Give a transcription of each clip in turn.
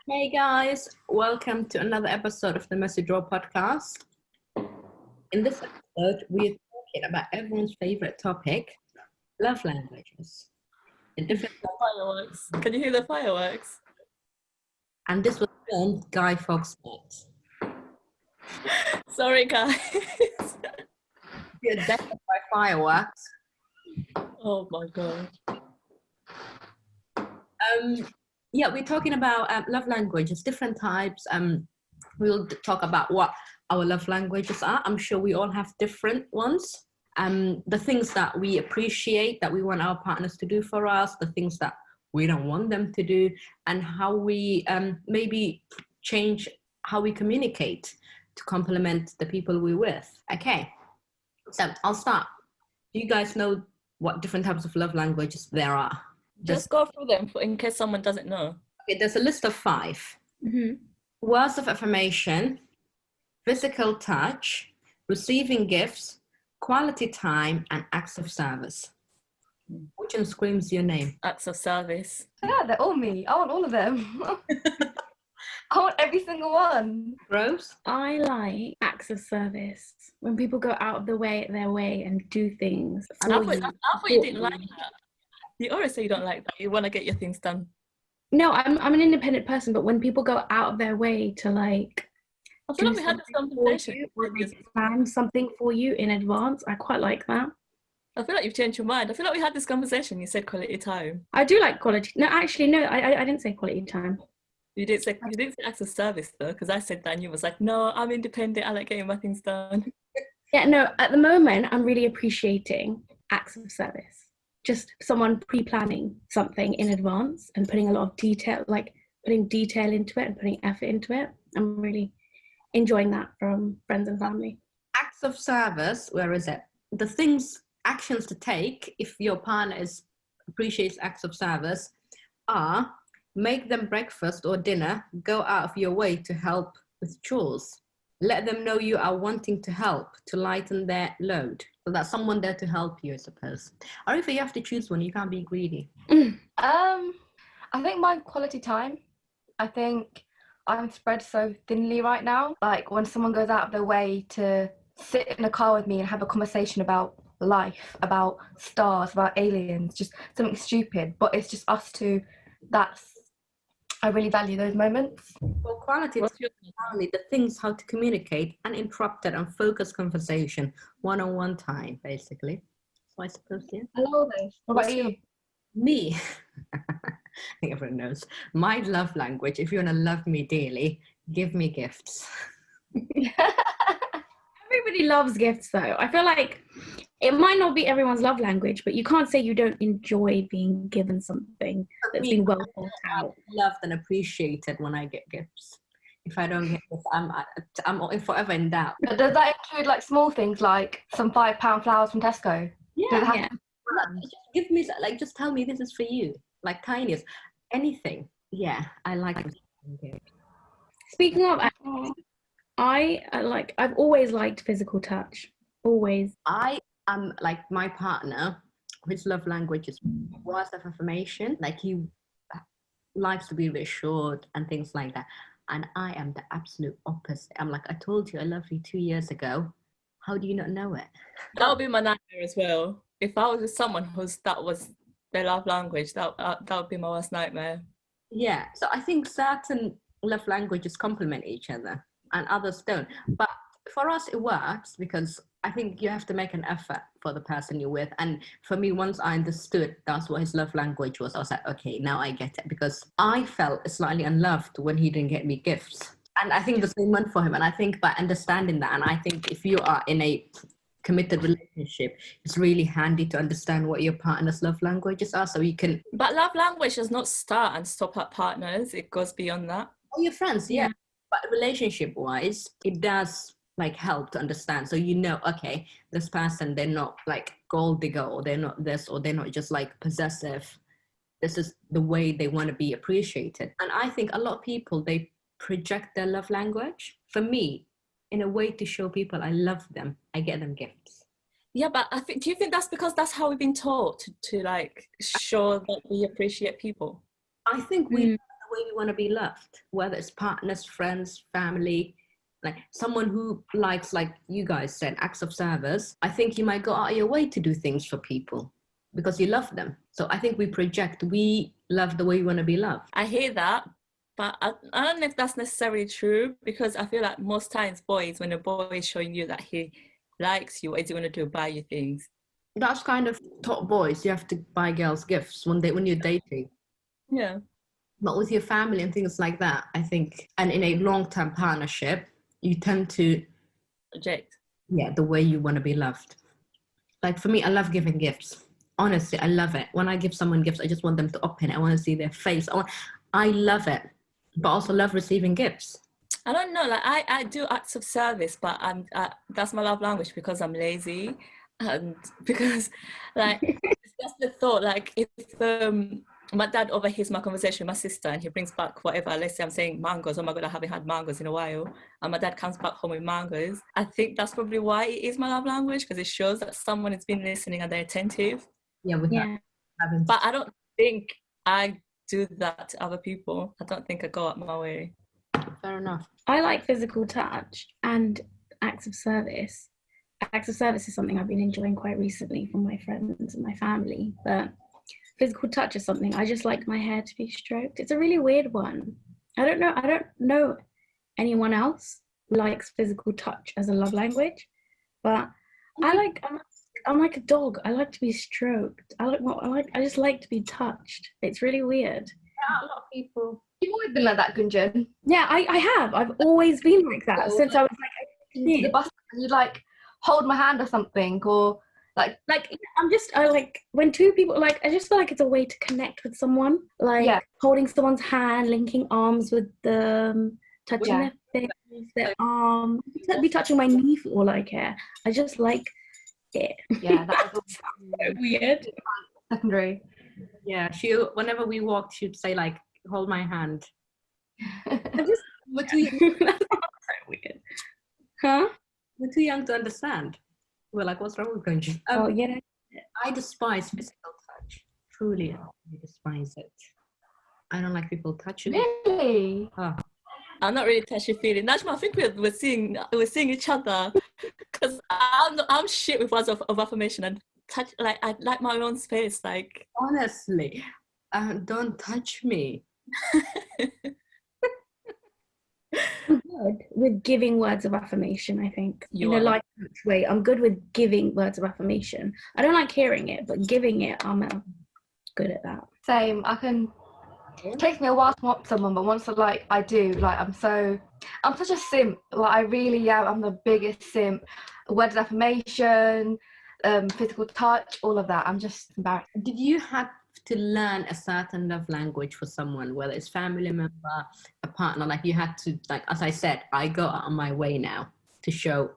Hey guys, welcome to another episode of the Messy Draw podcast. In this episode, we're talking about everyone's favorite topic, love languages. The different Fireworks. Can you hear the fireworks? and this was filmed Guy Fawkes night. Sorry, guys. You're deafened by fireworks. Oh my god. Yeah, we're talking about love languages, different types. We'll talk about what our love languages are. I'm sure we all have different ones. The things that we appreciate, that we want our partners to do for us, the things that we don't want them to do, and how we maybe change how we communicate to complement the people we're with. Okay, so I'll start. Do you guys know what different types of love languages there are? Just go through them in case someone doesn't know. Okay, there's a list of 5. Words of affirmation, physical touch, receiving gifts, quality time, and acts of service. Which one screams your name? Acts of service. Yeah, they're all me. I want all of them. I want every single one. Rose? I like acts of service. When people go out of their way and do things And I for you. thought you didn't like that. You always say you don't like that. You want to get your things done. No, I'm an independent person, but when people go out of their way to like I feel do like we had this something for conversation. you, or they plan something for you in advance, I quite like that. I feel like you've changed your mind. I feel like we had this conversation. You said quality time. I do like quality. No, actually, no, I didn't say quality time. You didn't say acts of service though, because I said that and you was like, no, I'm independent. I like getting my things done. Yeah, no, at the moment, I'm really appreciating acts of service. Just someone pre-planning something in advance and putting a lot of detail, like putting detail into it and putting effort into it. I'm really enjoying that from friends and family. Acts of service, where is it? The things, actions to take if your partner appreciates acts of service are make them breakfast or dinner, go out of your way to help with chores. Let them know you are wanting to help, to lighten their load. So that's someone there to help you, I suppose. Or if you have to choose one, you can't be greedy. I think my quality time. I think I'm spread so thinly right now. Like when someone goes out of their way to sit in a car with me and have a conversation about life, about stars, about aliens, just something stupid, but it's just us two. I really value those moments. For quality time, only the things how to communicate uninterrupted and focused conversation, one-on-one time, basically. So I suppose, yeah. I love this. What about you? Me, I think everyone knows, my love language, if you want to love me dearly, give me gifts. Everybody loves gifts though. I feel like it might not be everyone's love language, but you can't say you don't enjoy being given something that's been well thought out. Loved and appreciated when I get gifts. If I don't get gifts, I'm forever in doubt. But does that include like small things like some £5 flowers from Tesco? Does it have Yeah. Just give me, like, just tell me this is for you, like tiniest, anything. Yeah, I like it. Speaking of, I've always liked physical touch. Always. I am like my partner, his love language is words of affirmation. Like he likes to be reassured and things like that. And I am the absolute opposite. I'm like, I told you I love you 2 years ago. How do you not know it? That would be my nightmare as well. If I was with someone that was their love language, that would be my worst nightmare. Yeah, so I think certain love languages complement each other and others don't. But for us, it works because I think you have to make an effort for the person you're with. And for me, once I understood that's what his love language was, I was like, okay, now I get it. Because I felt slightly unloved when he didn't get me gifts. And I think the same went for him. And I think by understanding that, and I think if you are in a committed relationship, it's really handy to understand what your partner's love languages are so you can... But love language does not start and stop at partners. It goes beyond that. Oh, your friends, yeah. But relationship-wise, it does like help to understand. So you know, okay, this person, they're not like gold digger, or they're not this, or they're not just like possessive. This is the way they want to be appreciated. And I think a lot of people, they project their love language. For me, in a way to show people I love them, I get them gifts. Yeah, but do you think that's because that's how we've been taught to like show that we appreciate people? I think we way we want to be loved, whether it's partners, friends, family, like someone who likes, like you guys said, acts of service. I think you might go out of your way to do things for people because you love them. So I think we love the way we want to be loved. I hear that, but I don't know if that's necessarily true, because I feel like most times boys, when a boy is showing you that he likes you, what is he going to do? Buy you things. That's kind of top boys. You have to buy girls gifts when you're dating. Yeah. But with your family and things like that, I think, and in a long-term partnership, you tend to Project. yeah, the way you want to be loved. Like for me, I love giving gifts. Honestly, I love it. When I give someone gifts, I just want them to open it. I want to see their face. I love it, but also love receiving gifts. I don't know, like I do acts of service, but that's my love language because I'm lazy, and because like it's just the thought, like if my dad overhears my conversation with my sister and he brings back whatever, let's say I'm saying mangoes, oh my god, I haven't had mangoes in a while, and my dad comes back home with mangoes, I think that's probably why it is my love language, because it shows that someone has been listening and they're attentive. Yeah, with that. But I don't think I do that to other people. I don't think I go out my way. Fair enough. I like physical touch and acts of service. Acts of service is something I've been enjoying quite recently from my friends and my family, but physical touch is something I just like my hair to be stroked. It's a really weird one. I don't know anyone else who likes physical touch as a love language, but I'm like a dog. I like to be stroked. I just like to be touched. It's really weird. Yeah, a lot of people. You've always been like that, Gunjan. Yeah, I have. I've always been like that since I was like a To the bus, and you'd like hold my hand or something, or like I like when two people, like, I just feel like it's a way to connect with someone, like holding someone's hand, linking arms with them, touching their face, their arm, be touching my knee for all I care. I just like it. Yeah, that was so weird. Secondary. Yeah, whenever we walked, she'd say like, hold my hand. We're too young. That's so weird. Huh? We're too young to understand. We're like, what's wrong with Gunjan? Oh yeah. I despise physical touch. Truly, I despise it. I don't like people touching me. Really? Oh. I'm not really touchy-feely. Najma, I think we're seeing each other, because I'm shit with words of affirmation and touch. Like I like my own space. Like Honestly, don't touch me. I'm good with giving words of affirmation, I think. You in are. a light touch way. I'm good with giving words of affirmation. I don't like hearing it, but giving it, I'm good at that. Same. It takes me a while to want someone, but once I do, like I'm such a simp. Like I really am. I'm the biggest simp. Words of affirmation, physical touch, all of that. I'm just embarrassed. Did you have to learn a certain love language for someone, whether it's family member, a partner? Like you had to, like, as I said, I go out on my way now to show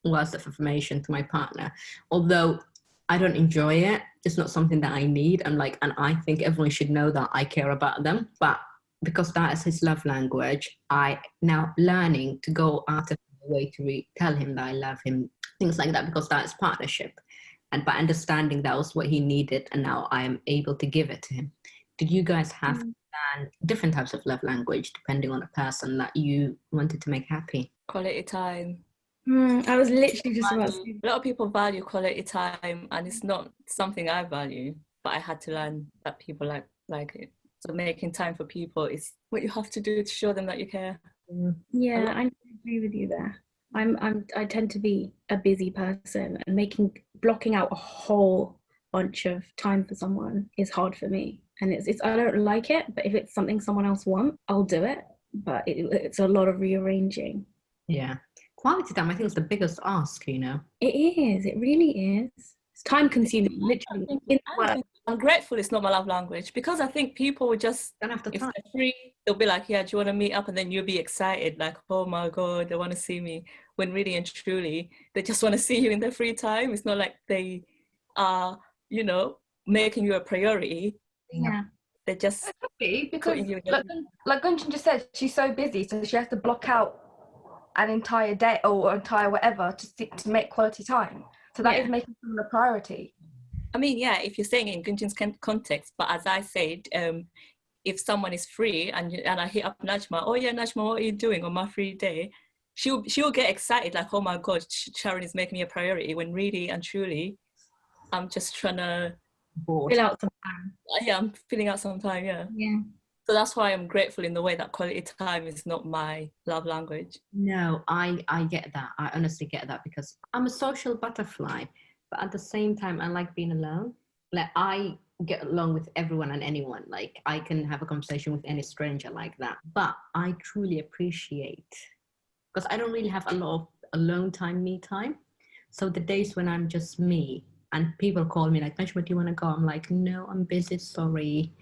words of affirmation to my partner. Although I don't enjoy it, it's not something that I need. And I think everyone should know that I care about them. But because that is his love language, I now learning to go out of my way to tell him that I love him, things like that, because that is partnership. And by understanding that was what he needed, and now I am able to give it to him. Did you guys have different types of love language depending on the person that you wanted to make happy? quality time. I was literally just about to say. A lot of people value quality time, and it's not something I value, but I had to learn that people like it. So making time for people is what you have to do to show them that you care. Yeah, I agree with you there. I tend to be a busy person, and blocking out a whole bunch of time for someone is hard for me. And it's I don't like it, but if it's something someone else wants, I'll do it. But it's a lot of rearranging. Yeah. Quality time, I think, is the biggest ask, you know. It is. It really is. It's time consuming, literally. I'm grateful it's not my love language, because I think people would just, Don't have the if time. they're free, they'll be like, yeah, do you want to meet up? And then you'll be excited, like, oh my God, they want to see me. When really and truly, they just want to see you in their free time. It's not like they are, making you a priority. Yeah. They just Because putting you in like Gunjan just said, she's so busy, so she has to block out an entire day or entire whatever to make quality time. So that is making them a priority. I mean, yeah, if you're saying it in Gunjan's context, but as I said, if someone is free and I hit up Najma, oh yeah, Najma, what are you doing on my free day? She'll get excited, like, oh my God, Sharon is making me a priority, when really and truly, I'm just trying to fill out some time. Yeah, I'm filling out some time, yeah. So that's why I'm grateful in the way that quality time is not my love language. No, I get that. I honestly get that, because I'm a social butterfly, but at the same time, I like being alone. Like, I get along with everyone and anyone. Like, I can have a conversation with any stranger like that. But I truly appreciate, because I don't really have a lot of alone time, me time. So the days when I'm just me and people call me like, Najma, do you want to go? I'm like, no, I'm busy, sorry.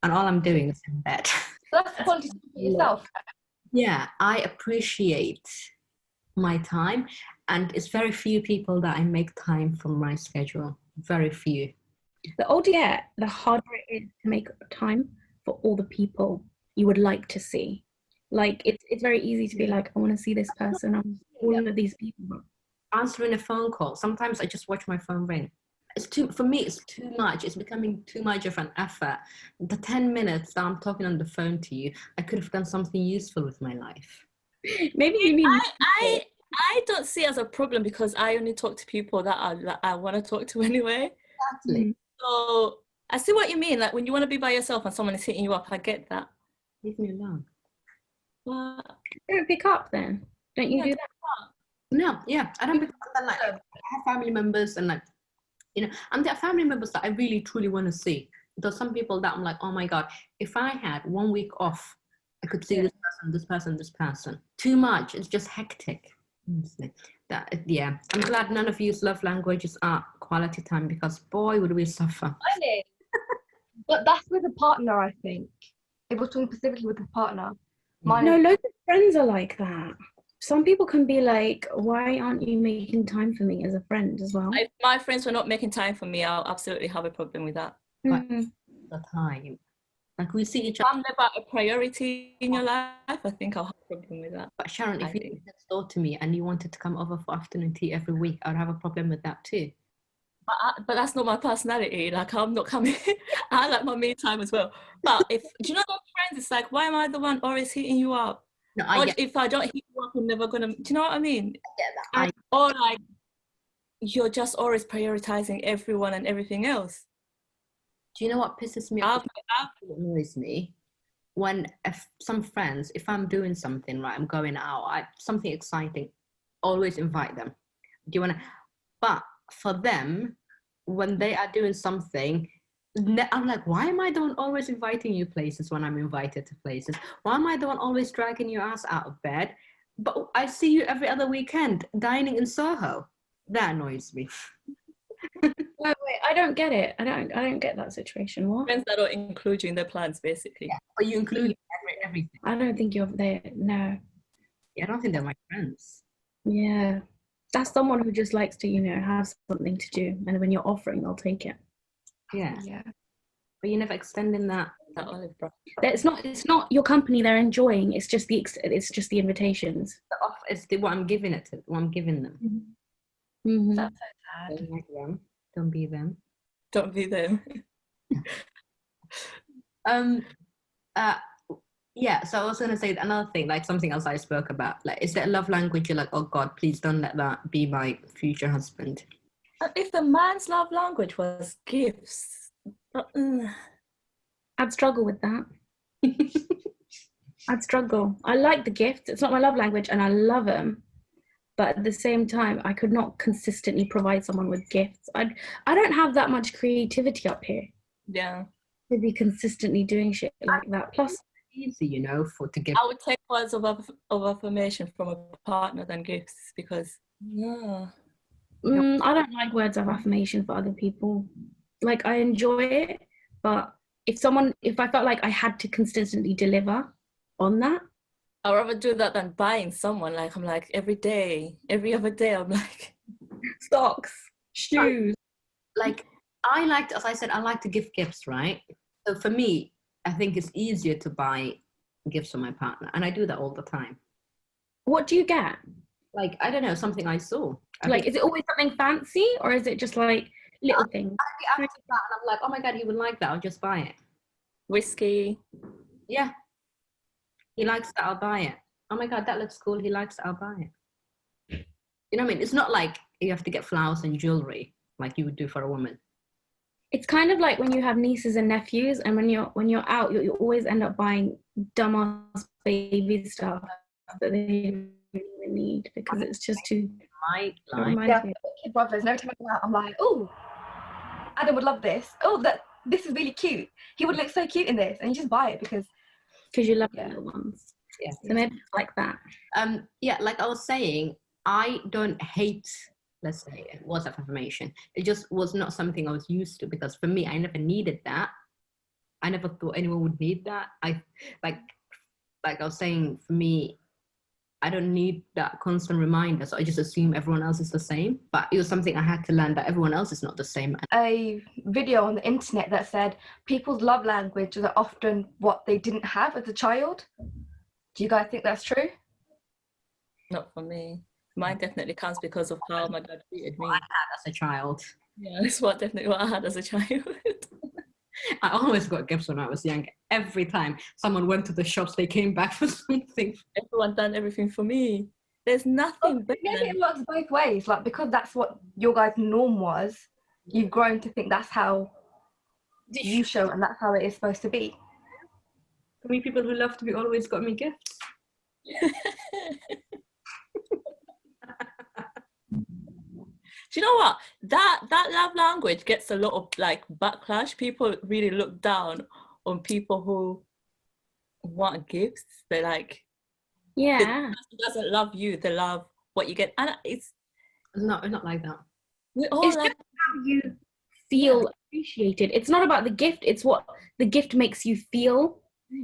And all I'm doing is in bed. So that's quality time for yourself. Yeah, I appreciate my time, and it's very few people that I make time from my schedule. Very few. The older you get, the harder it is to make time for all the people you would like to see. Like, it's very easy to be like, I want to see this person, all of these people. Answering a phone call, sometimes I just watch my phone ring. For me, it's too much. It's becoming too much of an effort. The 10 minutes that I'm talking on the phone to you, I could have done something useful with my life. Maybe you need. I don't see it as a problem, because I only talk to people that I want to talk to anyway. Exactly. So I see what you mean. Like, when you want to be by yourself and someone is hitting you up, I get that. Leave me alone. But Don't pick up then. Don't you do that? No, yeah, I don't. Like, I have family members, and like, and there are family members that I really truly want to see. There's some people that I'm like, oh my God, if I had 1 week off, I could see this person. Too much. It's just hectic. Honestly. I'm glad none of you's love languages are quality time, because boy, would we suffer. But that's with a partner, I think. If we're talking specifically with a partner. No, loads of friends are like that. Some people can be like, why aren't you making time for me as a friend as well? if my friends were not making time for me, I'll absolutely have a problem with that. The time. Like, we see each other. If I'm about a priority in your life, I think I'll have a problem with that. But Sharon, if you lived next door to me and you wanted to come over for afternoon tea every week, I'd have a problem with that too. But that's not my personality. Like, I'm not coming. I like my me time as well. But do you know those friends? It's like, why am I the one always hitting you up? No, if I don't hit you up, I'm never gonna. Do you know what I mean? I get that. Or like, you're just always prioritizing everyone and everything else. Do you know what pisses me off? What annoys me? When some friends, if I'm doing something, right, I'm going out, something exciting, always invite them. Do you want to? But for them, when they are doing something, I'm like, why am I the one always inviting you places when I'm invited to places? Why am I the one always dragging your ass out of bed? But I see you every other weekend dining in Soho. That annoys me. Wait, I don't get it. I don't get that situation. What? Friends that don't include you in their plans, basically. Yeah, but you include everything. I don't think you're there. No. Yeah, I don't think they're my friends. Yeah. That's someone who just likes to, have something to do. And when you're offering, they'll take it. Yeah. Yeah. But you never extending that olive branch. It's not your company they're enjoying. It's just the invitations. It's what I'm giving it to. What I'm giving them. Mm-hmm. That's so sad. Don't like them. Don't be them. Don't be them. Yeah, so I was gonna say another thing, like something else I spoke about. Like, is there a love language you're like, oh God, please don't let that be my future husband? If the man's love language was gifts, I'd struggle with that. I'd struggle. I like the gifts. It's not my love language, and I love them. But at the same time, I could not consistently provide someone with gifts. I don't have that much creativity up here. Yeah. To be consistently doing shit like that. Plus, easy, to give. I would take words of affirmation from a partner than gifts, because I don't like words of affirmation for other people. Like, I enjoy it, but if I felt like I had to consistently deliver on that, I'd rather do that than buying someone. Like, I'm like, every other day, I'm like, socks, shoes. Like, as I said, I like to give gifts, right? So for me, I think it's easier to buy gifts for my partner, and I do that all the time. What do you get? Like, I don't know, something I saw. Is it always something fancy, or is it just like little things? I'd be after that, and I'm like, oh my God, he would like that. I'll just buy it. Whiskey. Yeah. He likes that, I'll buy it. Oh my God, that looks cool. He likes it, I'll buy it. You know what I mean? It's not like you have to get flowers and jewelry like you would do for a woman. It's kind of like when you have nieces and nephews, and when you're out, you always end up buying dumbass baby stuff that they don't even need because it's just too. Yeah, kid brothers. No time I go out, I'm like, oh, Adam would love this. Oh, this is really cute. He would look so cute in this, and you just buy it because you love the little ones. Yeah. So maybe it's like that. Yeah, like I was saying, I don't hate, let's say, words of affirmation. It just was not something I was used to, because for me, I never needed that. I never thought anyone would need that. I like I was saying, for me, I don't need that constant reminder. So I just assume everyone else is the same. But it was something I had to learn, that everyone else is not the same. A video on the internet that said people's love language are often what they didn't have as a child. Do you guys think that's true? Not for me. Mine definitely counts because of how my dad treated me. I had as a child. Yeah, that's definitely what I had as a child. I always got gifts when I was young. Every time someone went to the shops, they came back for something. Everyone done everything for me. There's nothing better. Maybe it works both ways. Like, because that's what your guys' norm was, you've grown to think that's how you show, and that's how it is supposed to be. For me, people who love to be always got me gifts. Do you know what? That love language gets a lot of like backlash. People really look down on people who want gifts. They're like, yeah, the person doesn't love you, they love what you get. And it's not like that. We all it's like just how you feel appreciated. It's not about the gift, it's what the gift makes you feel.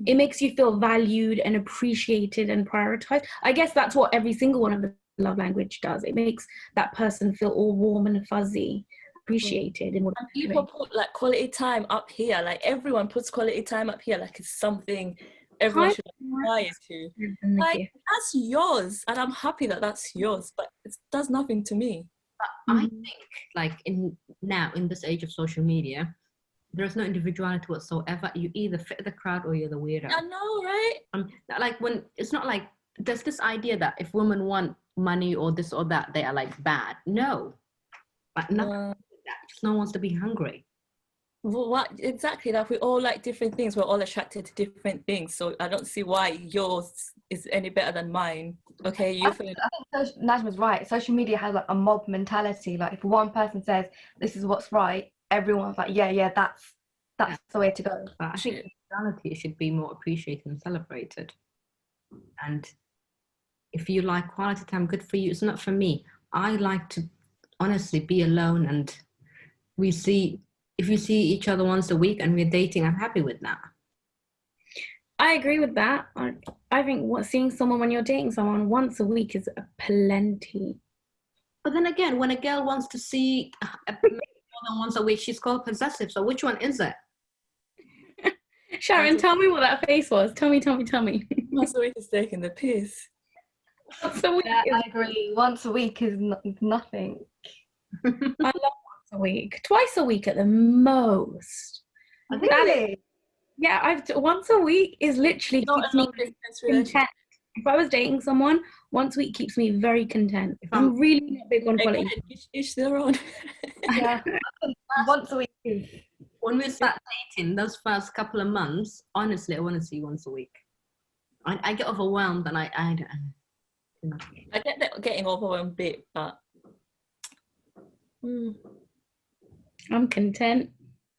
It makes you feel valued and appreciated and prioritized. I guess that's what every single one of the love language does. It makes that person feel all warm and fuzzy, appreciated. And people put like quality time up here. Like everyone puts quality time up here. Like it's something everyone should aspire to. Like that's yours, and I'm happy that that's yours. But it does nothing to me. But I think, like in this age of social media, there's no individuality whatsoever. You either fit the crowd or you're the weirdo. I know, right? Like when it's not like there's this idea that if women want money or this or that, they are like bad. No, but nothing like that. Just no one wants to be hungry. What exactly? Like we all like different things. We're all attracted to different things. So I don't see why yours is any better than mine. Okay, I think Najma's right. Social media has like a mob mentality. Like if one person says this is what's right, everyone's like, yeah, that's the way to go. But I think in reality, it should be more appreciated and celebrated. And if you like quality time, good for you. It's not for me. I like to honestly be alone, and if you see each other once a week and we're dating, I'm happy with that. I agree with that. I think seeing someone when you're dating someone once a week is plenty. But then again, when a girl wants to see more than once a week, she's called possessive. So which one is it? Sharon, tell me what that face was. Tell me. once a week is taking the piss. Once a week. Yeah, I agree. Once a week is nothing. I love once a week. Twice a week at the most. Really? Yeah, once a week is literally keeps me content. If I was dating someone, once a week keeps me very content. I'm really not big on quality. Each their own. Yeah, once a week is. When we start dating, those first couple of months, honestly, I want to see once a week. I get overwhelmed, and I don't. I get that getting overwhelmed a bit, but I'm content.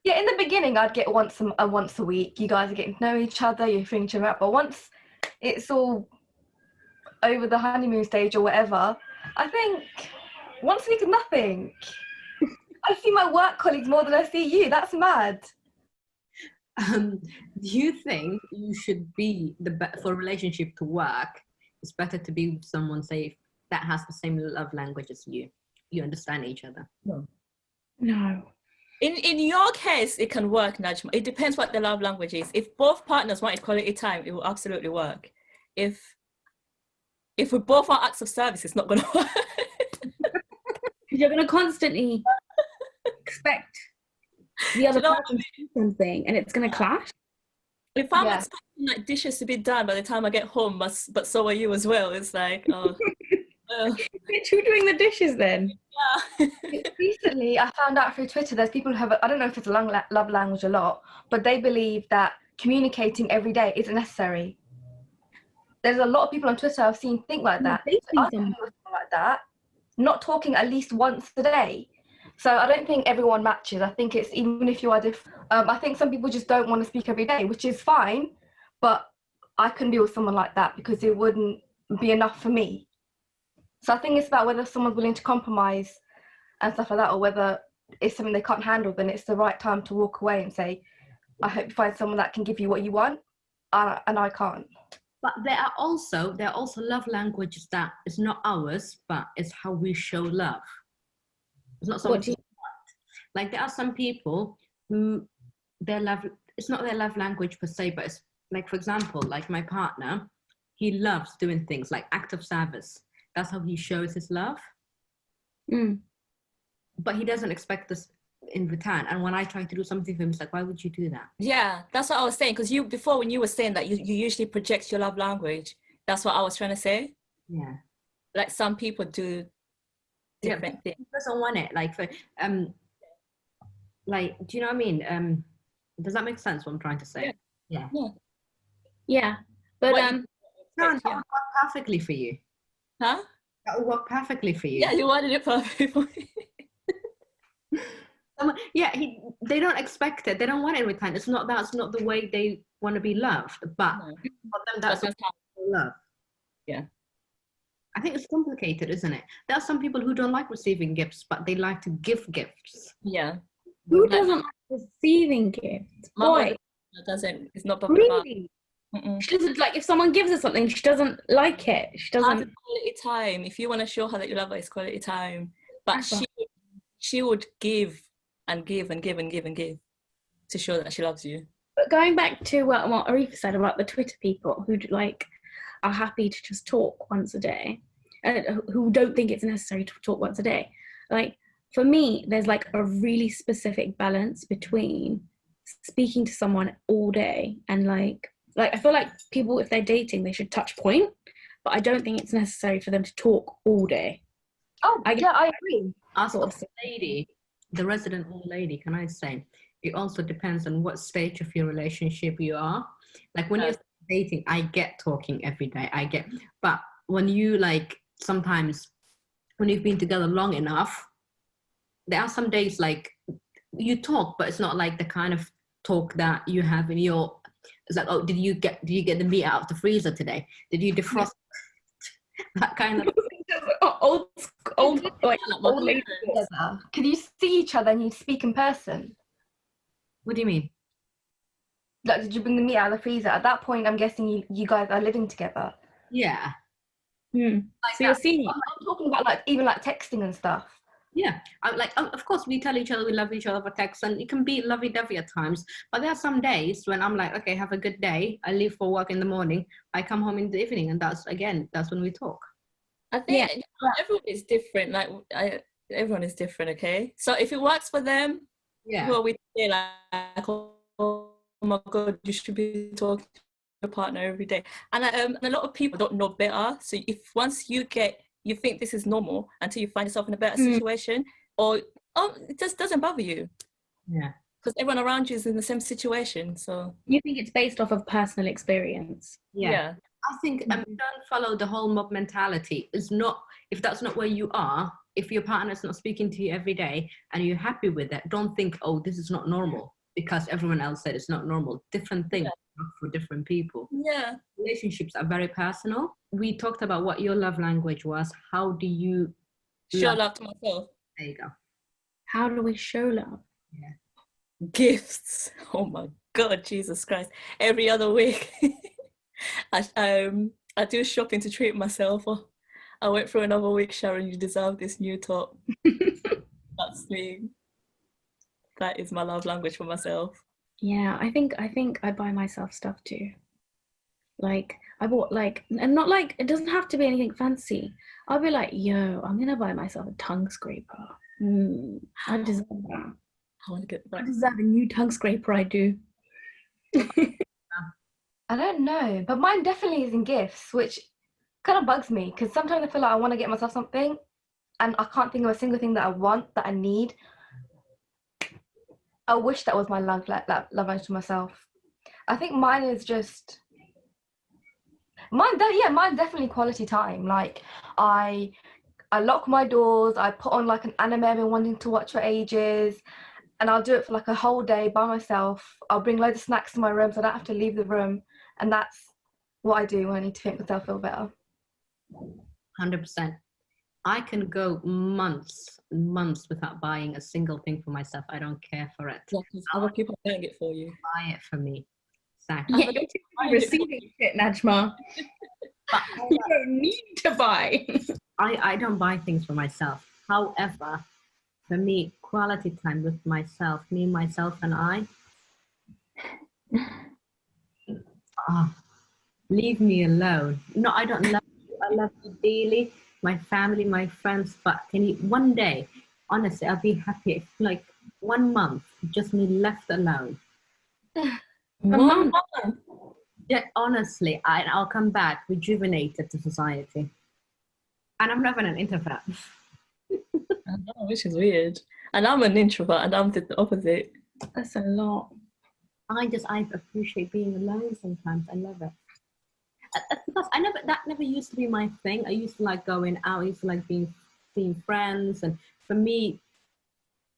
Yeah, in the beginning, I'd get once a week. You guys are getting to know each other, you're feeling each other out. But once it's all over the honeymoon stage or whatever, I think once a week is nothing. I see my work colleagues more than I see you. That's mad. Do you think you should be for a relationship to work? It's better to be with someone, say, that has the same love language as you. You understand each other. No. In your case, it can work, Najma. It depends what the love language is. If both partners wanted quality time, it will absolutely work. If we both want acts of service, it's not going to work. You're going to constantly expect the other person to do something, and it's going to clash. If I'm Yeah. expecting like dishes to be done by the time I get home, but so are you as well. It's like, oh, Bitch, who doing the dishes then? yeah. Recently, I found out through Twitter there's people who have, I don't know if it's a love language a lot, but they believe that communicating every day isn't necessary. There's a lot of people on Twitter I've seen think like that. Dating I don't someone. feel something like that. Not talking at least once a day. So I don't think everyone matches. I think it's even if you are different. I think some people just don't want to speak every day, which is fine. But I couldn't be with someone like that because it wouldn't be enough for me. So I think it's about whether someone's willing to compromise and stuff like that, or whether it's something they can't handle, then it's the right time to walk away and say, I hope you find someone that can give you what you want, and I can't. But there are also love languages that is not ours, but it's how we show love. It's not What do something like there are some people who their love, it's not their love language per se, but it's like, for example, like my partner, he loves doing things like act of service. That's how he shows his love. But he doesn't expect this in return. And when I try to do something for him, it's like, why would you do that? Yeah, that's what I was saying. Because you before, when you were saying that you usually project your love language, that's what I was trying to say. Yeah. Like some people do different things. He doesn't want it. Like for like, do you know what I mean? Does that make sense what I'm trying to say? Yeah. Yeah. But that would work perfectly for you. Huh? That would work perfectly for you. Yeah, you wanted it perfectly for me. Yeah, they don't expect it. They don't want it in return. That's not the way they want to be loved. But No. for them, that's That's how they love. Yeah. I think it's complicated, isn't it? There are some people who don't like receiving gifts, but they like to give gifts. Yeah. who doesn't like receiving gifts? My Boy, mother doesn't. It's not popular. really? Mm-mm. She doesn't like if someone gives her something, she doesn't like it. She Have doesn't. quality time. If you want to show her that you love her, it's quality time. But she would give and give and give and give and give to show that she loves you. But going back to what Arifa said about the Twitter people who like are happy to just talk once a day, and who don't think it's necessary to talk once a day. Like for me, there's like a really specific balance between speaking to someone all day and like I feel like people, if they're dating, they should touch point, but I don't think it's necessary for them to talk all day. Oh, I agree. As a lady, the resident old lady, can I say, it also depends on what stage of your relationship you are. Like when you're dating, I get talking every day, but when you like, sometimes when you've been together long enough, there are some days like you talk, but it's not like the kind of talk that you have in your, it's like, oh, did you get the meat out of the freezer today? Did you defrost? That kind of old lady together. Could you see each other and you speak in person? What do you mean? Like, did you bring the meat out of the freezer? At that point, I'm guessing you guys are living together. Yeah. Like so you're seeing. I'm talking about like even like texting and stuff. Yeah, of course we tell each other we love each other for text, and it can be lovey-dovey at times, but there are some days when I'm like, okay, have a good day, I leave for work in the morning, I come home in the evening, and that's when we talk. I think everyone is different. Like everyone is different, okay? So if it works for them, who are we say like, oh my god, you should be talking to your partner every day. And a lot of people don't know better. So if once you think this is normal until you find yourself in a better situation, or it just doesn't bother you. Yeah. Because everyone around you is in the same situation. So you think it's based off of personal experience? Yeah. I think don't follow the whole mob mentality. If that's not where you are, if your partner's not speaking to you every day and you're happy with it, don't think, oh, this is not normal because everyone else said it's not normal. Different things for different people. Yeah. Relationships are very personal. We talked about what your love language was. How do you show love to myself? There you go. How do we show love? Yeah. Gifts. Oh my God, Jesus Christ. Every other week. I do shopping to treat myself. I went through another week, Sharon, you deserve this new top. That's me. That is my love language for myself. Yeah, I think I buy myself stuff too. Like I bought and not like, it doesn't have to be anything fancy. I'll be like, yo, I'm gonna buy myself a tongue scraper. I deserve that. I want to get that. I deserve a new tongue scraper. I do. I don't know, but mine definitely is in gifts, which kind of bugs me because sometimes I feel like I want to get myself something and I can't think of a single thing that I want, that I need. I wish that was my love language to myself. I think mine is just mine's definitely quality time. Like I lock my doors, I put on like an anime I've been wanting to watch for ages, and I'll do it for like a whole day by myself. I'll bring loads of snacks to my room so I don't have to leave the room, and that's what I do when I need to make myself feel better. 100%. I can go months without buying a single thing for myself. I don't care for it. Yeah, because other people are buying it for you. Buy it for me. Exactly. Yeah, you're receiving shit, Najma. But You don't need to buy. I don't buy things for myself. However, for me, quality time with myself, me, myself, and I. Leave me alone. No, I don't love you. I love you daily, my family, my friends. But can you one day, honestly, I'll be happy if like 1 month, just me left alone. Mom, Yeah, honestly, I'll come back rejuvenated to society. And I'm not even an introvert. I know, which is weird. And I'm an introvert, and I'm the opposite. That's a lot. I appreciate being alone sometimes. I love it. Because that never used to be my thing. I used to like going out. I used to like seeing friends. And for me,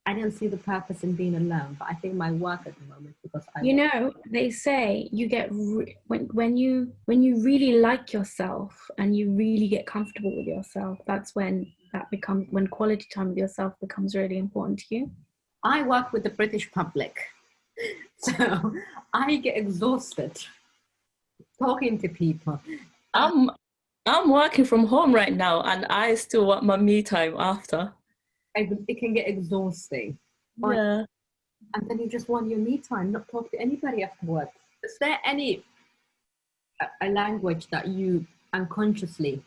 I didn't see the purpose in being alone. But I think my work at the moment, because You know, they say you get when you really like yourself and you really get comfortable with yourself. That's when when quality time with yourself becomes really important to you. I work with the British public, so I get exhausted talking to people. I'm working from home right now, and I still want my me time after. It can get exhausting. Yeah. And then you just want your me time, not talk to anybody afterwards. Is there any a language that you unconsciously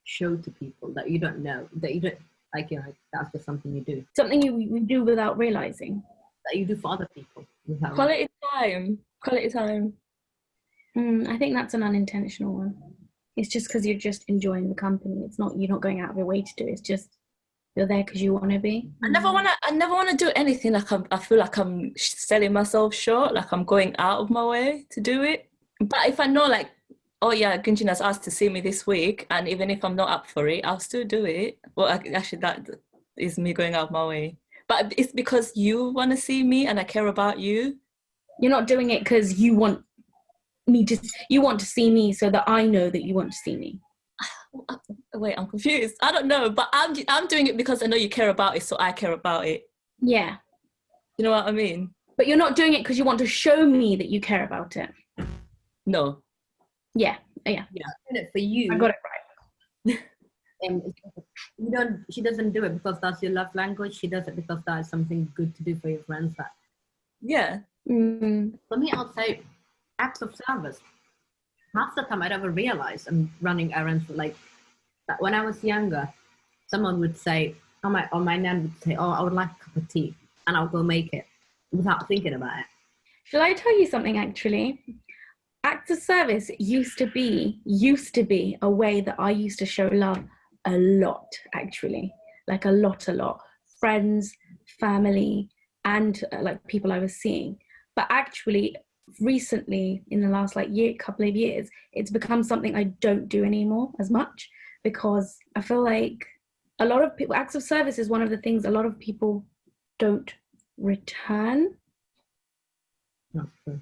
show to people that you don't know, that you don't like, you know, that's just something you do, Something you do without realizing. that you do for other people? Quality time. Quality time. I think that's an unintentional one. It's just because you're just enjoying the company. It's not, you're not going out of your way to do it. It's just you're there because you want to be. I never want to do anything like I feel like I'm selling myself short, like I'm going out of my way to do it. But if I know, like, oh yeah, Gunjin has asked to see me this week, and even if I'm not up for it, I'll still do it. Well, actually, that is me going out of my way. But it's because you want to see me and I care about you. You're not doing it because you want to see me so that I know that you want to see me. Wait, I'm confused. I don't know, but I'm doing it because I know you care about it, so I care about it. Yeah. You know what I mean? But you're not doing it because you want to show me that you care about it. No. Yeah. Yeah. For you, I got it right. She doesn't do it because that's your love language. She does it because that's something good to do for your friends. That, yeah. For me, I'll say acts of service. Half the time I never realize I'm running errands. Like that when I was younger, someone would say, or my nan would say, oh, I would like a cup of tea, and I'll go make it without thinking about it. Shall I tell you something actually? Acts of service used to be a way that I used to show love a lot, actually. Like a lot. Friends, family, and like people I was seeing. But actually, recently, in the last couple of years, it's become something I don't do anymore as much, because I feel like a lot of people, acts of service is one of the things a lot of people don't return.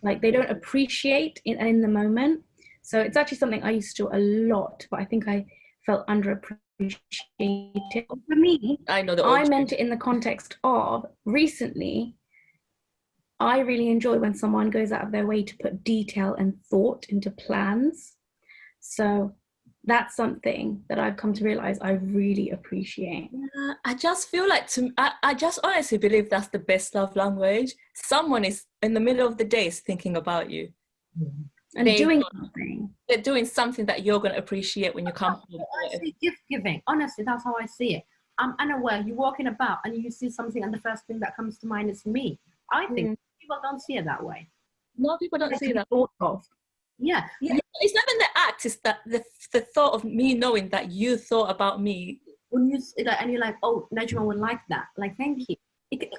Like they don't appreciate in the moment. So it's actually something I used to do a lot, but I think I felt underappreciated. For me, I meant it in the context of recently, I really enjoy when someone goes out of their way to put detail and thought into plans. So that's something that I've come to realize I really appreciate. I just feel like I just honestly believe that's the best love language. Someone is in the middle of the day is thinking about you. And doing something. They're doing something that you're going to appreciate when you come home. Honestly, gift giving. Honestly, that's how I see it. I'm unaware. You're walking about and you see something, and the first thing that comes to mind is me. I think people don't see it that way. No, people don't see that. Thought of. Yeah. Yeah, it's not even the act, it's that the thought of me knowing that you thought about me. When you and you're like, oh, Najma would like that. Like, thank you.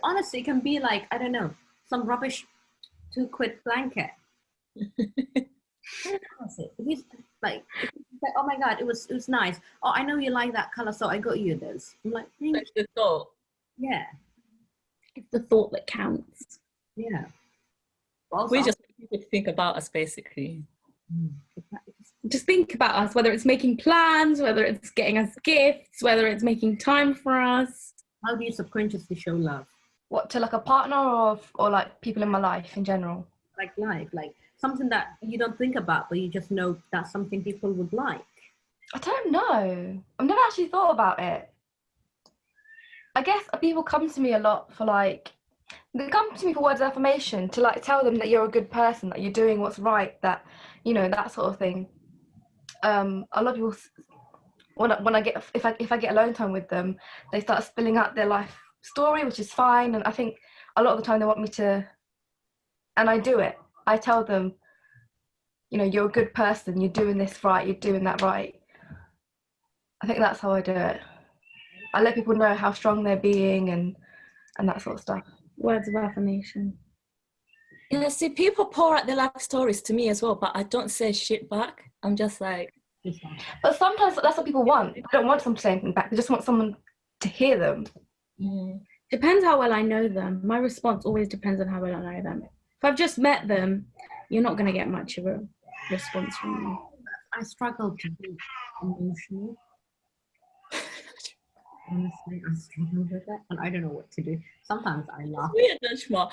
Honestly, it can be like, I don't know, some rubbish £2 blanket. Honestly, it's like, oh my god, it was nice. Oh, I know you like that color, so I got you this. I'm like, thank Like you. the thought. Yeah, It's the thought that counts. yeah. But also, We just make people think about us, basically. Just think about us, whether it's making plans, whether it's getting us gifts, whether it's making time for us. how do you subconsciously show love? What, to like a partner or like people in my life in general? Like life, like something that you don't think about, but you just know that's something people would like. I don't know. I've never actually thought about it. I guess people come to me a lot for like, they come to me for words of affirmation, to like tell them that you're a good person, that you're doing what's right, that, you know, that sort of thing. A lot of people, when I get, if I get alone time with them, they start spilling out their life story, which is fine. And I think a lot of the time they want me to, and I do it. I tell them, you know, you're a good person, you're doing this right, you're doing that right. I think that's how I do it. I let people know how strong they're being and that sort of stuff. Words of affirmation. Yeah, see, people pour out their life stories to me as well, but I don't say shit back. I'm just like, But sometimes that's what people want. They don't want someone to say anything back. They just want someone to hear them. Depends how well I know them. My response always depends on how well I know them. If I've just met them, you're not going to get much of a response from me. I struggle to be emotional. Honestly, I struggle with that, and I don't know what to do. Sometimes I laugh. weird, Najma.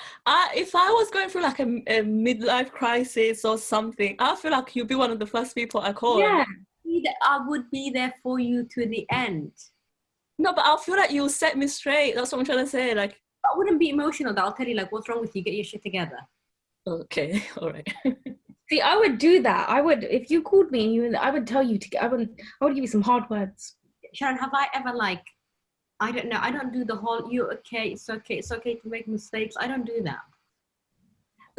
If I was going through like a midlife crisis or something, I feel like you'd be one of the first people I call. Yeah. I would be there for you to the end. No, but I feel like you'll set me straight. That's what I'm trying to say. Like, I wouldn't be emotional. I'll tell you, like, what's wrong with you? Get your shit together. okay, all right. See, I would do that. I would, if you called me, I would tell you to. I would give you some hard words. Sharon, have I ever like? I don't know. I don't do the whole "you okay? It's okay. It's okay to make mistakes." I don't do that.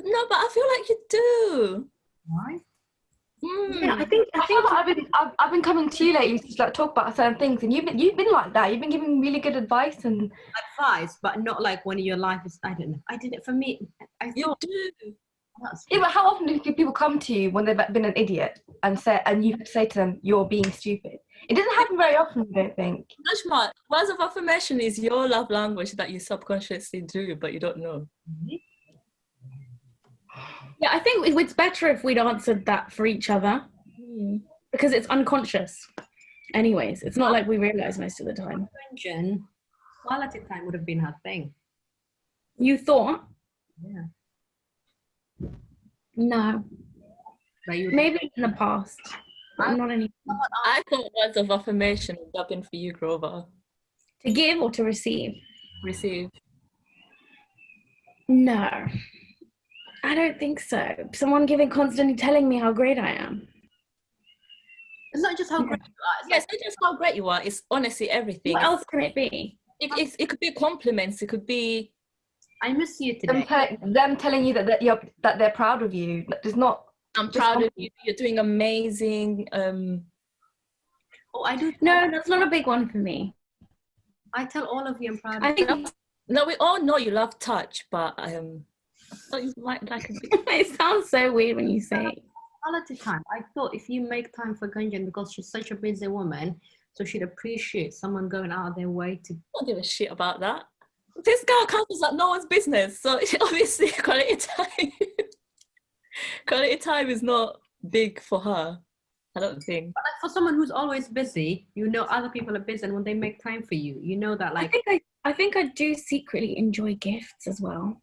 No, but I feel like you do. Why? Yeah, I think I've been coming to you lately to like talk about certain things, and you've been like that. You've been giving really good advice and Advice, but not like when your life is. I don't know. I did it for me. You do. yeah. But how often do people come to you when they've been an idiot and you say to them, "You're being stupid"? It doesn't happen very often, I don't think. Najma, words of affirmation is your love language that you subconsciously do, but you don't know. Yeah, I think it's better if we'd answered that for each other because it's unconscious. Anyways, it's not like we realize most of the time. Quality time would have been her thing. You thought? Yeah. No. Maybe in the past, but not anymore. I thought words of affirmation would have been for you, Grover. To give or to receive? Receive. No. I don't think so. Someone constantly telling me how great I am. It's not just how great you are. Yes, it's not just how great you are. It's honestly everything. What else can it be? It could be compliments. It could be, I miss you today. Them telling you that they're proud of you. It's not. I'm proud of you. You're doing amazing. Oh, I do. No, that's not a big one for me. I tell all of you I'm proud I of you. think No, we all know you love touch, but I thought you might like a bit. it sounds so weird when you say it. Quality time. I thought if you make time for Gunjan because she's such a busy woman, so she'd appreciate someone going out of their way to. I don't give a shit about that. This girl counts like no one's business. So obviously, quality time is not big for her. I don't think. But like for someone who's always busy, you know other people are busy, and when they make time for you, you know that like. I think I do secretly enjoy gifts as well.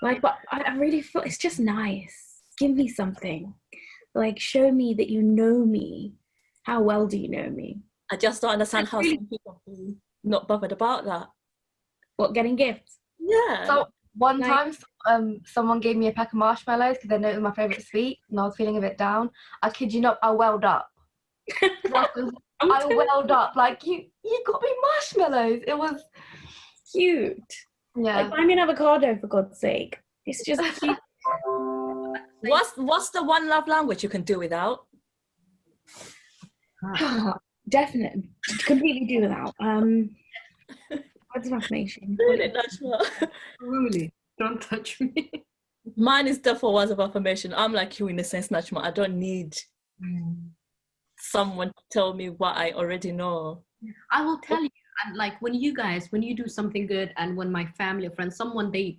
Like, but I really feel it's just nice. Give me something. Like, show me that you know me. How well do you know me? I just don't understand how some people are not bothered about that. What, getting gifts? Yeah. So one time, someone gave me a pack of marshmallows because they know it was my favourite sweet, and I was feeling a bit down. I kid you not, I welled up. I welled up like you got me marshmallows. It was cute. Yeah. Like, buy me an avocado for God's sake. It's just cute. What's the one love language you can do without? Definitely, completely do without. Words of affirmation. Really, Najma? Really, don't touch me. Mine is definitely words of affirmation. I'm like you in the sense, Najma. I don't need someone to tell me what I already know. I will tell you, and like when you do something good, and when my family or friends, someone they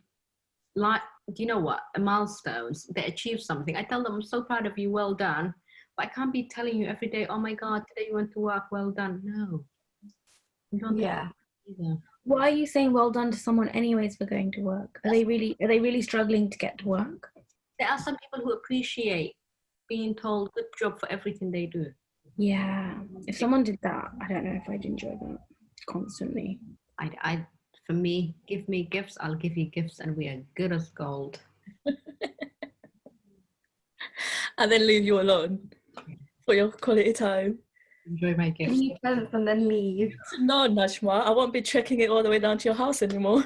like, you know what, a milestones, they achieve something, I tell them, I'm so proud of you, well done. But I can't be telling you every day, oh my God, today you went to work, well done. No. You don't either. Why are you saying well done to someone anyways for going to work? Are they really struggling to get to work? There are some people who appreciate being told good job for everything they do. Yeah. If someone did that, I don't know if I'd enjoy that constantly. I for me, give me gifts, I'll give you gifts, and we are good as gold. And then leave you alone for your quality time. Enjoy my gifts. Give you presents and then leave. No, Najma, I won't be trekking it all the way down to your house anymore.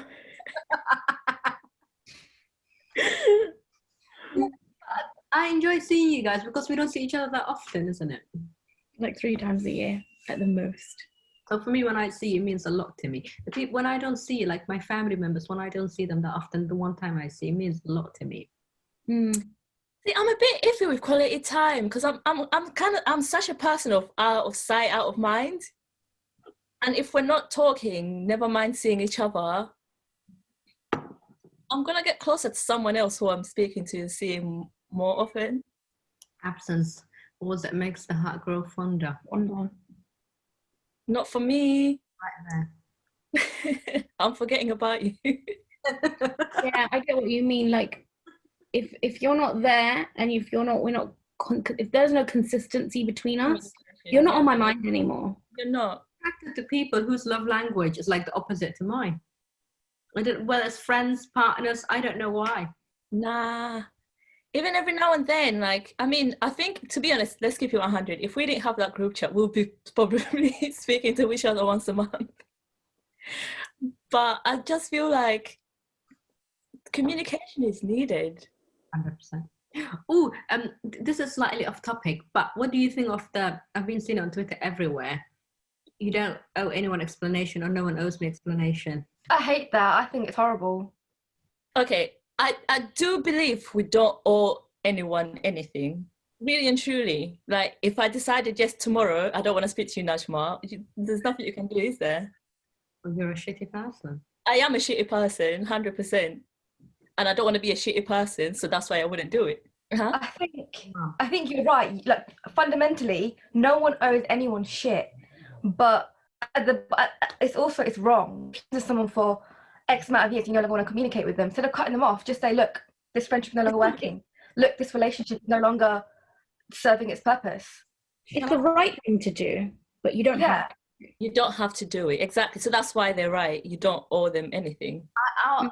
I enjoy seeing you guys because we don't see each other that often, isn't it? Like 3 times a year at the most. So for me, when I see you, it means a lot to me. The people, when I don't see, like my family members, when I don't see them that often, the one time I see, it means a lot to me. See, I'm a bit iffy with quality time because I'm such a person of out of sight, out of mind. And if we're not talking, never mind seeing each other, I'm gonna get closer to someone else who I'm speaking to and seeing more often. Absence, always that makes the heart grow fonder. Not for me. Right there. I'm forgetting about you. Yeah, I get what you mean. Like, if you're not there, and if there's no consistency between us, you're not on my mind anymore. You're not. Attracted to people whose love language is like the opposite to mine. Well, as friends, partners, I don't know why. Nah. Even every now and then, like, I mean, I think, to be honest, let's keep it 100. If we didn't have that group chat, we'll be probably speaking to each other once a month. But I just feel like communication is needed. 100%. Oh, this is slightly off topic, but what do you think of I've been seeing it on Twitter everywhere. You don't owe anyone explanation, or no one owes me explanation. I hate that. I think it's horrible. Okay, I do believe we don't owe anyone anything, really and truly. Like, if I decided just tomorrow, I don't want to speak to you, Najma, there's nothing you can do, is there? Well, you're a shitty person. I am a shitty person, 100%. And I don't want to be a shitty person, so that's why I wouldn't do it. Uh-huh. I think you're right. Like, fundamentally, no one owes anyone shit. But it's wrong. If someone for X amount of years, you no longer want to communicate with them. Instead of cutting them off, just say, look, this friendship is no longer working. Look, this relationship is no longer serving its purpose. It's the right thing to do, but you don't have to. You don't have to do it. Exactly. So that's why they're right. You don't owe them anything. I'll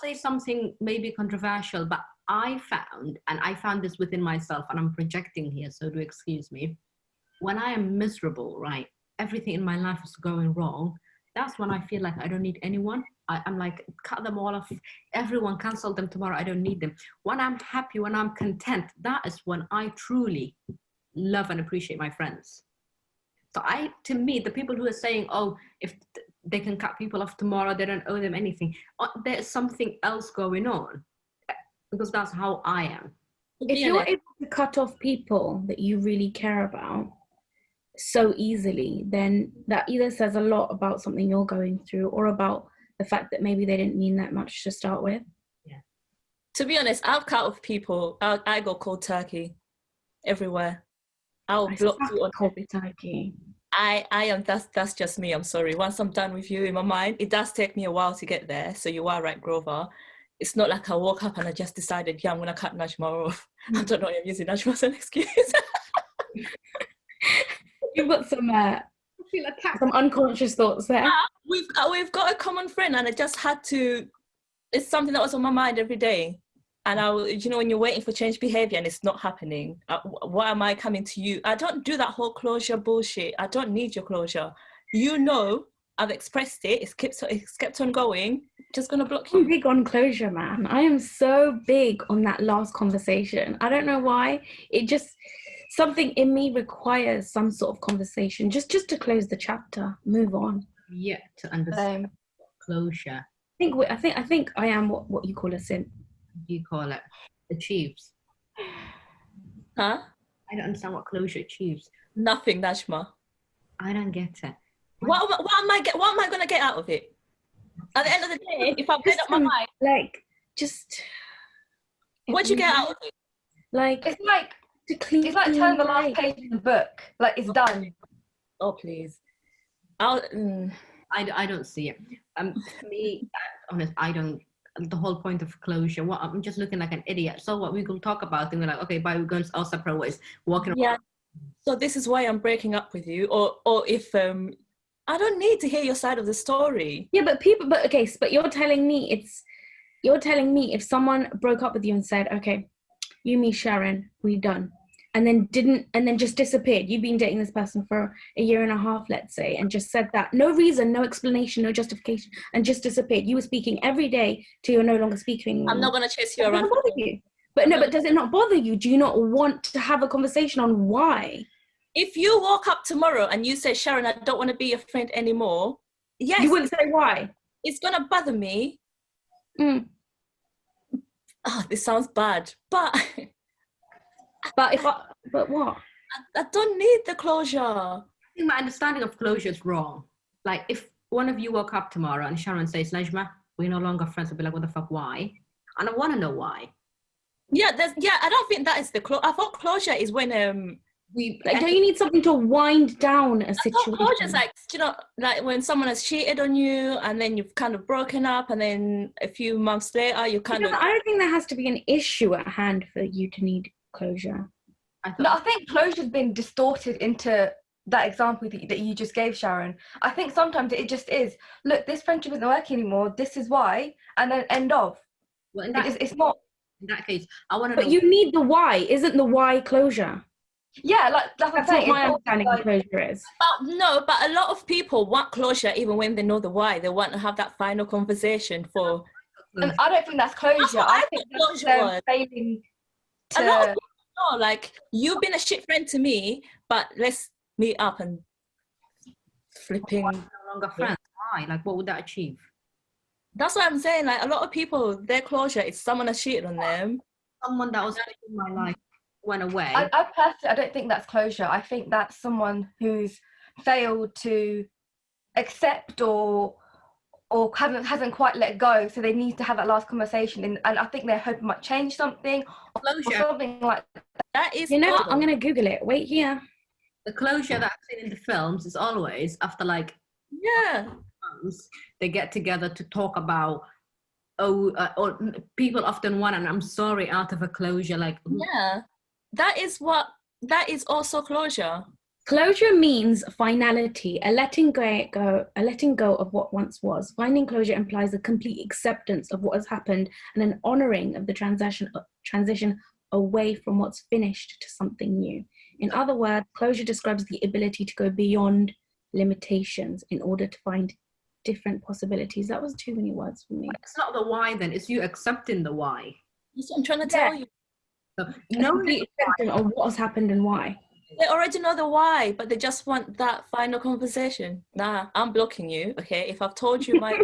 say something maybe controversial, but I found this within myself, and I'm projecting here, so do excuse me. When I am miserable, right, everything in my life is going wrong, that's when I feel like I don't need anyone. I'm like, cut them all off. Everyone, cancel them tomorrow. I don't need them. When I'm happy, when I'm content, that is when I truly love and appreciate my friends. So to me, the people who are saying, oh, if they can cut people off tomorrow, they don't owe them anything, there's something else going on, because that's how I am. If you're able to cut off people that you really care about so easily, then that either says a lot about something you're going through, or about the fact that maybe they didn't mean that much to start with. Yeah. To be honest, I've cut off people. I go cold turkey everywhere. I'll block you on cold turkey. I am. That's just me. I'm sorry. Once I'm done with you in my mind, it does take me a while to get there. So you are right, Grover. It's not like I woke up and I just decided, yeah, I'm gonna cut Najma off. I don't know why I'm using Najma as an excuse. You've got some unconscious thoughts there. We've got a common friend, and I just had to. It's something that was on my mind every day, and when you're waiting for change behavior and it's not happening, why am I coming to you? I don't do that whole closure bullshit. I don't need your closure. I've expressed it. It's kept on going. Just gonna block I'm you. big on closure, man. I am so big on that last conversation. I don't know why. It just something in me requires some sort of conversation, just to close the chapter, move on. Yet to understand closure. I think I am what you call a simp. You call it achieves. Huh? I don't understand what closure achieves. Nothing, Najma. I don't get it. What am I gonna get out of it? At the end of the day, if I've made up my mind, like just what'd you get out of it? Like It's like to clean. it's like turn the last page in the book. Like it's done. Oh please. I don't see it. For me, honest, I don't. The whole point of closure. What I'm just looking like an idiot. So what we could talk about, and we're like, okay, bye. We're going our separate ways. Walking. Yeah. So this is why I'm breaking up with you, or if I don't need to hear your side of the story. Yeah, but you're telling me if someone broke up with you and said, okay, you, me, Sharon, we done, and then just disappeared. You've been dating this person for a year and a half, let's say, and just said that, no reason, no explanation, no justification, and just disappeared. You were speaking every day till you're no longer speaking. I'm not gonna chase you Does around. it bother you? But does it not bother you? Do you not want to have a conversation on why? If you woke up tomorrow and you say, Sharon, I don't want to be your friend anymore, yes, You wouldn't say why. it's gonna bother me. Mm. Oh, this sounds bad, but But what? I don't need the closure. I think my understanding of closure is wrong. Like if one of you woke up tomorrow and Sharon says, Najma, we're no longer friends, I'll be like, what the fuck, why? And I want to know why. Yeah, I don't think that is the closure. I thought closure is when don't you need something to wind down a situation? Closure is like, you know, like when someone has cheated on you and then you've kind of broken up and then a few months later I don't think there has to be an issue at hand for you to need closure. I think closure's been distorted into that example that you just gave, Sharon. I think sometimes it just is, look, this friendship isn't working anymore, this is why, and then end of. Well, it's not. In that case, I want to know. But you need the why. Isn't the why closure? Yeah, like that's what my understanding of closure is. But a lot of people want closure even when they know the why. They want to have that final conversation for. And I don't think that's closure. I think that's them failing to. A lot of people know, like, you've been a shit friend to me, but let's meet up and flipping. No longer friends. Why? Like, what would that achieve? That's what I'm saying. Like, a lot of people, their closure is someone has cheated on them. Someone that was in my life went away. I personally, I don't think that's closure. I think that's someone who's failed to accept or hasn't quite let go. So they need to have that last conversation, and I think they're hoping might change something or something like that. That is. You know what? I'm gonna Google it. Wait here. The closure that I've seen in the films is always after like months, they get together to talk about or people often want, and I'm sorry, out of a closure, like that is also closure. Closure means finality, a letting go of what once was. Finding closure implies a complete acceptance of what has happened and an honoring of the transition away from what's finished to something new. In other words, closure describes the ability to go beyond limitations in order to find different possibilities. That was too many words for me. It's not the why then, it's you accepting the why. That's what I'm trying to tell you. So, knowing of what has happened and why. They already know the why, but they just want that final conversation. Nah, I'm blocking you, okay? If I've told you my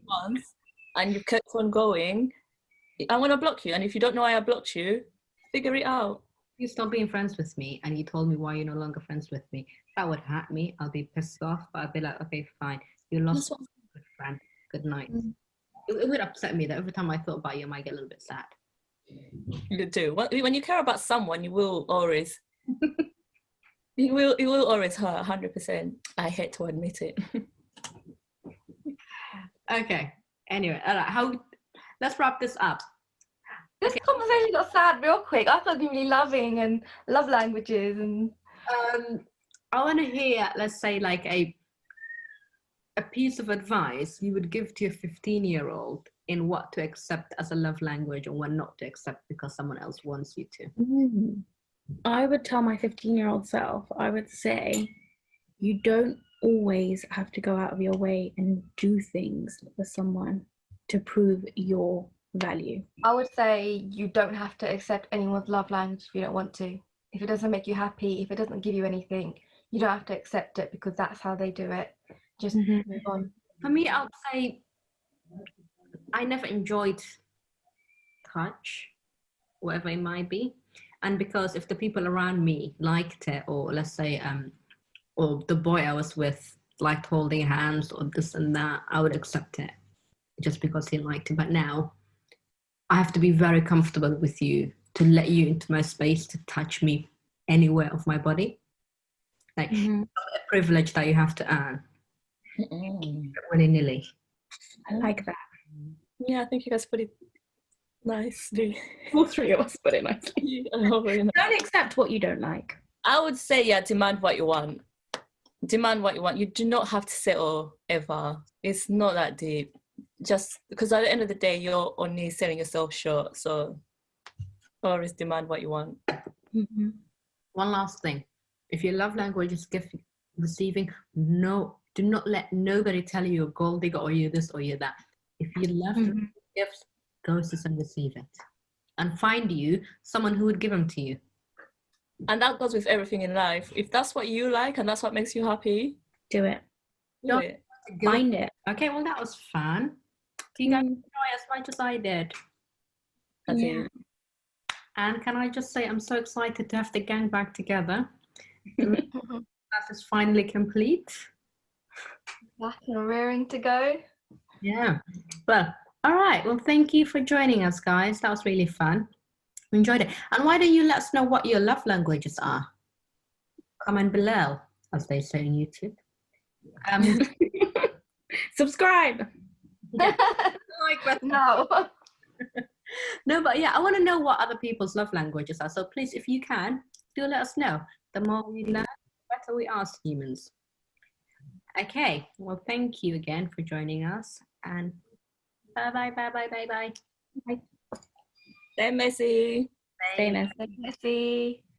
once and you've kept on going, I'm going to block you. And if you don't know why I blocked you, figure it out. You stop being friends with me and you told me why you're no longer friends with me. That would hurt me. I'll be pissed off, but I'd be like, okay, fine. You lost a good friend. Good night. It would upset me that every time I thought about you, I might get a little bit sad. You do. When you care about someone, you will always... It will always hurt, 100%. I hate to admit it. Okay. Anyway, all right. Let's wrap this up. This conversation got sad real quick. I thought you were really loving and love languages and. I want to hear, let's say, like a piece of advice you would give to a 15-year-old in what to accept as a love language and what not to accept because someone else wants you to. I would tell my 15-year-old self, I would say, you don't always have to go out of your way and do things for someone to prove your value. I would say you don't have to accept anyone's love language if you don't want to. If it doesn't make you happy, if it doesn't give you anything, you don't have to accept it because that's how they do it. Just move on. For me, I would say I never enjoyed touch, whatever it might be. And because if the people around me liked it, or let's say, or the boy I was with liked holding hands or this and that, I would accept it just because he liked it. But now I have to be very comfortable with you to let you into my space to touch me anywhere of my body. Like a privilege that you have to earn willy-nilly. I like that. Yeah, I think you guys put it nicely. All three of us put it nicely. Don't accept what you don't like. I would say, yeah, demand what you want. Demand what you want. You do not have to settle ever. It's not that deep. Just because at the end of the day, you're only selling yourself short. So always demand what you want. One last thing. If your love language is gift receiving, no, do not let nobody tell you you're a gold digger or you're this or you're that. If you love gifts, go to and receive it. And find you someone who would give them to you. And that goes with everything in life. If that's what you like and that's what makes you happy, Do it. do it. Find it. Okay, well, that was fun. Do you guys enjoy as much as I did? That's Yeah. it. And can I just say, I'm so excited to have the gang back together. That is finally complete. Back and rearing to go. Yeah. Well, all right. Well, thank you for joining us, guys. That was really fun. We enjoyed it. And why don't you let us know what your love languages are? Comment below, as they say on YouTube. Subscribe. Like that. No. No, but yeah, I want to know what other people's love languages are. So please, if you can, do let us know. The more we learn, the better we are as humans. Okay. Well, thank you again for joining us. And bye. Stay messy. Stay nice. Let's see.